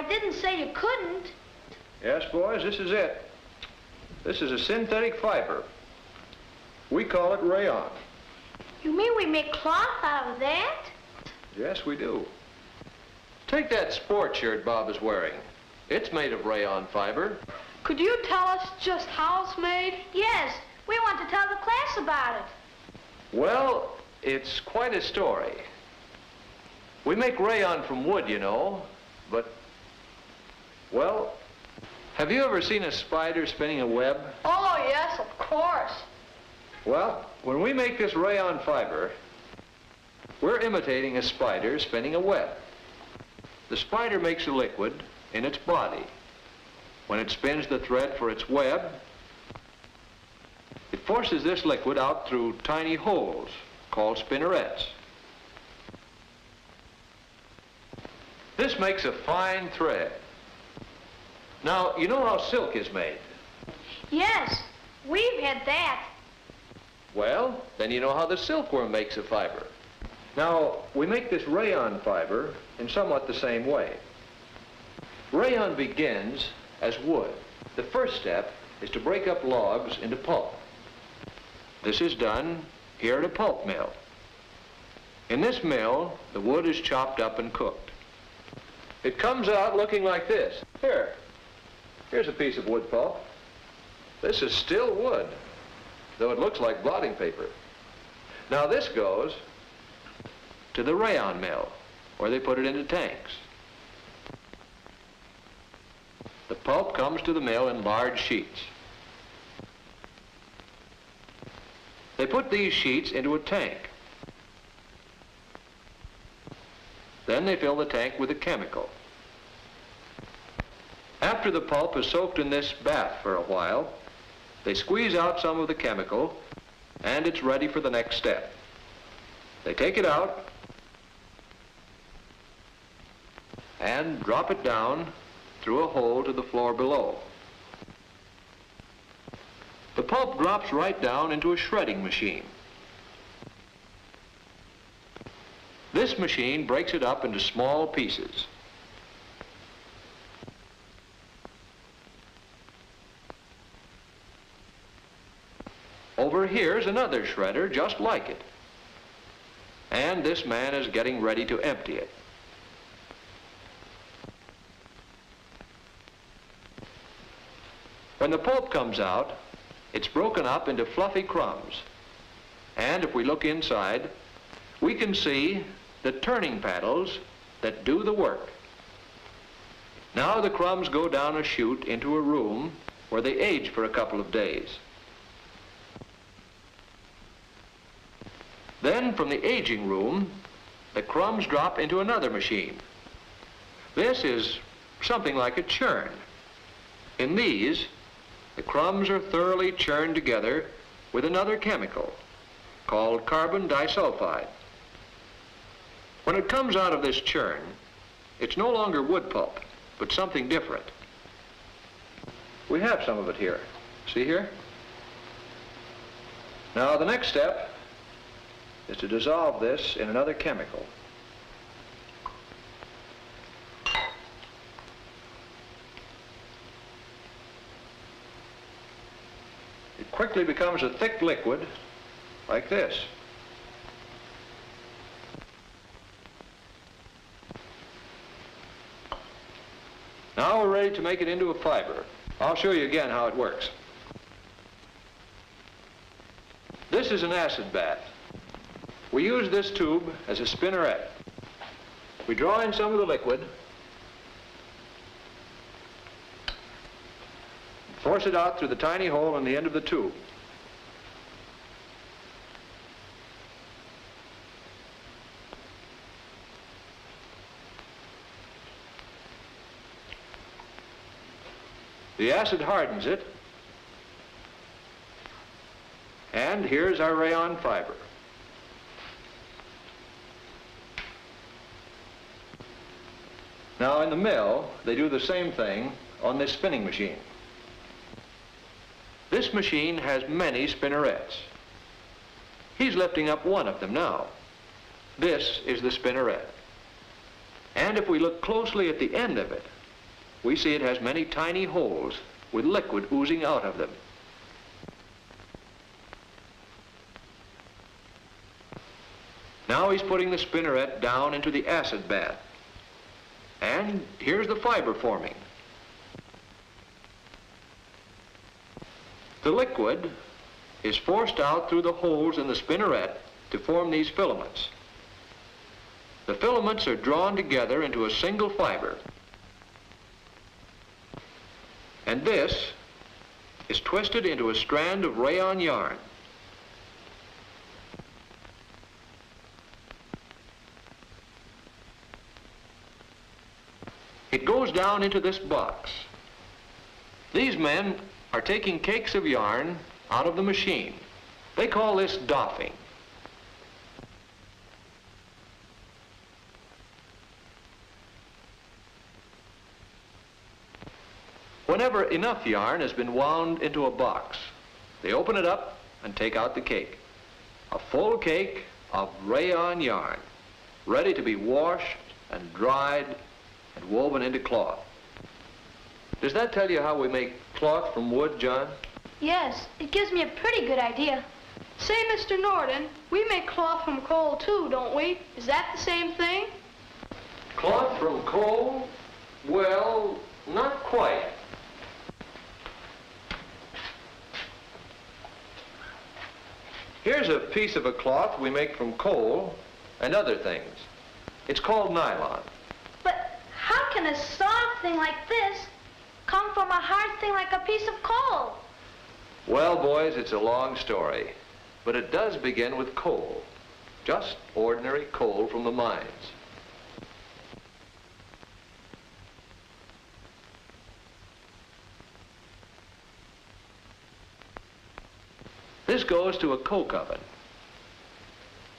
didn't say you couldn't. Yes, boys, this is it. This is a synthetic fiber. We call it rayon. You mean we make cloth out of that? Yes, we do. Take that sport shirt Bob is wearing. It's made of rayon fiber. Could you tell us just how it's made? Yes, we want to tell the class about it. Well, it's quite a story. We make rayon from wood, you know, but, well, have you ever seen a spider spinning a web? Oh, yes, of course. Well, when we make this rayon fiber, we're imitating a spider spinning a web. The spider makes a liquid in its body. When it spins the thread for its web, it forces this liquid out through tiny holes called spinnerets. This makes a fine thread. Now, you know how silk is made? Yes, we've had that. Well, then you know how the silkworm makes a fiber. Now, we make this rayon fiber in somewhat the same way. Rayon begins as wood. The first step is to break up logs into pulp. This is done here at a pulp mill. In this mill, the wood is chopped up and cooked. It comes out looking like this. Here's a piece of wood pulp. This is still wood, though it looks like blotting paper. Now this goes to the rayon mill, where they put it into tanks. The pulp comes to the mill in large sheets. They put these sheets into a tank. Then they fill the tank with a chemical. After the pulp is soaked in this bath for a while, they squeeze out some of the chemical, and it's ready for the next step. They take it out and drop it down through a hole to the floor below. The pulp drops right down into a shredding machine. This machine breaks it up into small pieces. Over here's another shredder just like it. And this man is getting ready to empty it. When the pulp comes out, it's broken up into fluffy crumbs. And if we look inside, we can see the turning paddles that do the work. Now the crumbs go down a chute into a room where they age for a couple of days. Then from the aging room, the crumbs drop into another machine. This is something like a churn. In these, the crumbs are thoroughly churned together with another chemical called carbon disulfide. When it comes out of this churn, it's no longer wood pulp, but something different. We have some of it here. See here? Now the next step is to dissolve this in another chemical. It quickly becomes a thick liquid like this. Now we're ready to make it into a fiber. I'll show you again how it works. This is an acid bath. We use this tube as a spinneret. We draw in some of the liquid, force it out through the tiny hole in the end of the tube. The acid hardens it, and here's our rayon fiber. Now in the mill, they do the same thing on this spinning machine. This machine has many spinnerets. He's lifting up one of them now. This is the spinneret. And if we look closely at the end of it, we see it has many tiny holes with liquid oozing out of them. Now he's putting the spinneret down into the acid bath. And here's the fiber forming. The liquid is forced out through the holes in the spinneret to form these filaments. The filaments are drawn together into a single fiber. And this is twisted into a strand of rayon yarn. It goes down into this box. These men are taking cakes of yarn out of the machine. They call this doffing. Whenever enough yarn has been wound into a box, they open it up and take out the cake. A full cake of rayon yarn, ready to be washed and dried and woven into cloth. Does that tell you how we make cloth from wood, John? Yes, it gives me a pretty good idea. Say, Mr. Norden, we make cloth from coal too, don't we? Is that the same thing? Cloth from coal? Well, not quite. Here's a piece of a cloth we make from coal and other things. It's called nylon. But how can a soft thing like this come from a hard thing like a piece of coal? Well, boys, it's a long story, but it does begin with coal. Just ordinary coal from the mines. This goes to a coke oven.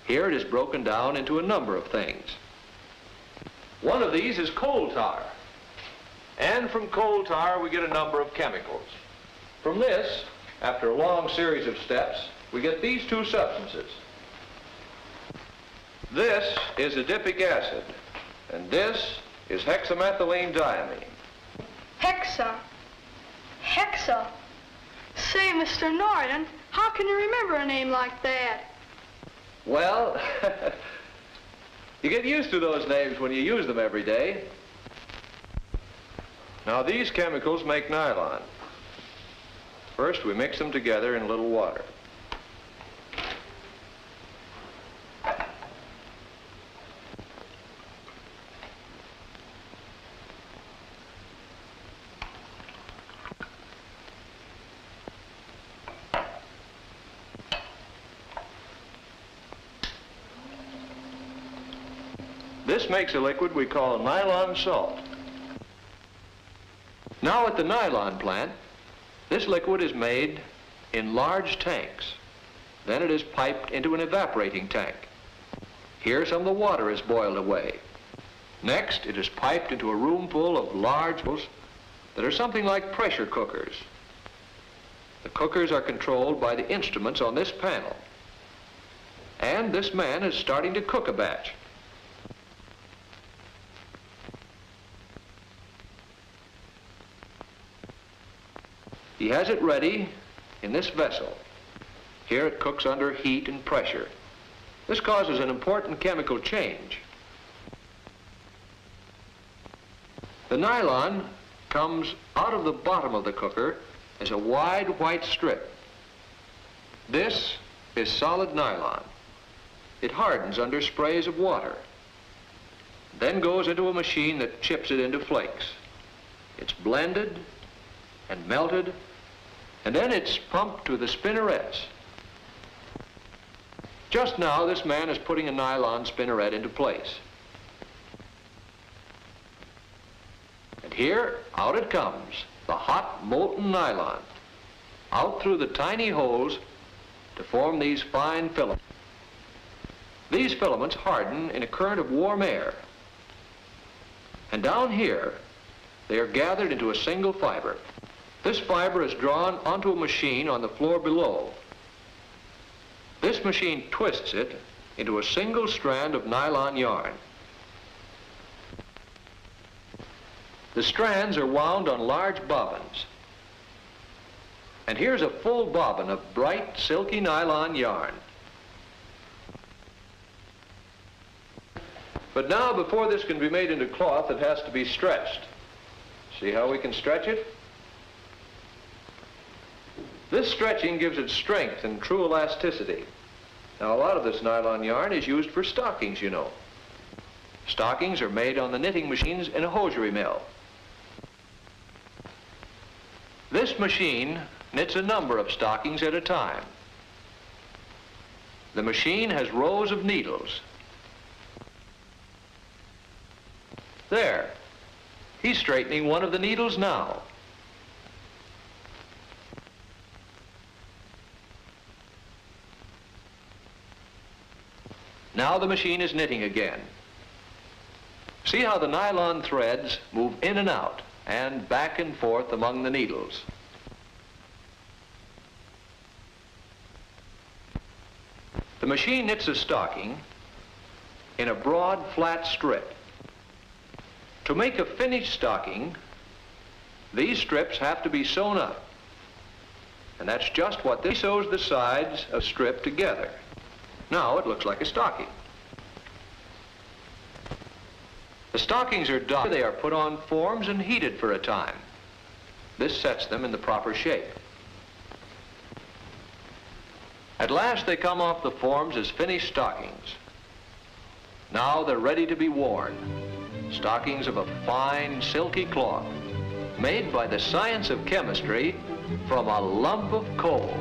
Here it is broken down into a number of things. One of these is coal tar. And from coal tar we get a number of chemicals. From this, after a long series of steps, we get these two substances. This is adipic acid, and this is hexamethylene diamine. Hexa. Hexa. Say, Mr. Norden, how can you remember a name like that? Well, you get used to those names when you use them every day. Now these chemicals make nylon. First we mix them together in a little water. This makes a liquid we call nylon salt. Now at the nylon plant, this liquid is made in large tanks. Then it is piped into an evaporating tank. Here some of the water is boiled away. Next, it is piped into a room full of large bowls that are something like pressure cookers. The cookers are controlled by the instruments on this panel. And this man is starting to cook a batch. He has it ready in this vessel. Here it cooks under heat and pressure. This causes an important chemical change. The nylon comes out of the bottom of the cooker as a wide white strip. This is solid nylon. It hardens under sprays of water, then goes into a machine that chips it into flakes. It's blended and melted, and then it's pumped to the spinnerets. Just now, this man is putting a nylon spinneret into place. And here, out it comes, the hot, molten nylon, out through the tiny holes to form these fine filaments. These filaments harden in a current of warm air. And down here, they are gathered into a single fiber. This fiber is drawn onto a machine on the floor below. This machine twists it into a single strand of nylon yarn. The strands are wound on large bobbins. And here's a full bobbin of bright, silky nylon yarn. But now, before this can be made into cloth, it has to be stretched. See how we can stretch it? This stretching gives it strength and true elasticity. Now, a lot of this nylon yarn is used for stockings, you know. Stockings are made on the knitting machines in a hosiery mill. This machine knits a number of stockings at a time. The machine has rows of needles. There. He's straightening one of the needles now. Now the machine is knitting again. See how the nylon threads move in and out and back and forth among the needles. The machine knits a stocking in a broad, flat strip. To make a finished stocking, these strips have to be sewn up. And that's just what this sews the sides of the strip together. Now it looks like a stocking. The stockings are done. They are put on forms and heated for a time. This sets them in the proper shape. At last they come off the forms as finished stockings. Now they're ready to be worn. Stockings of a fine, silky cloth, made by the science of chemistry from a lump of coal.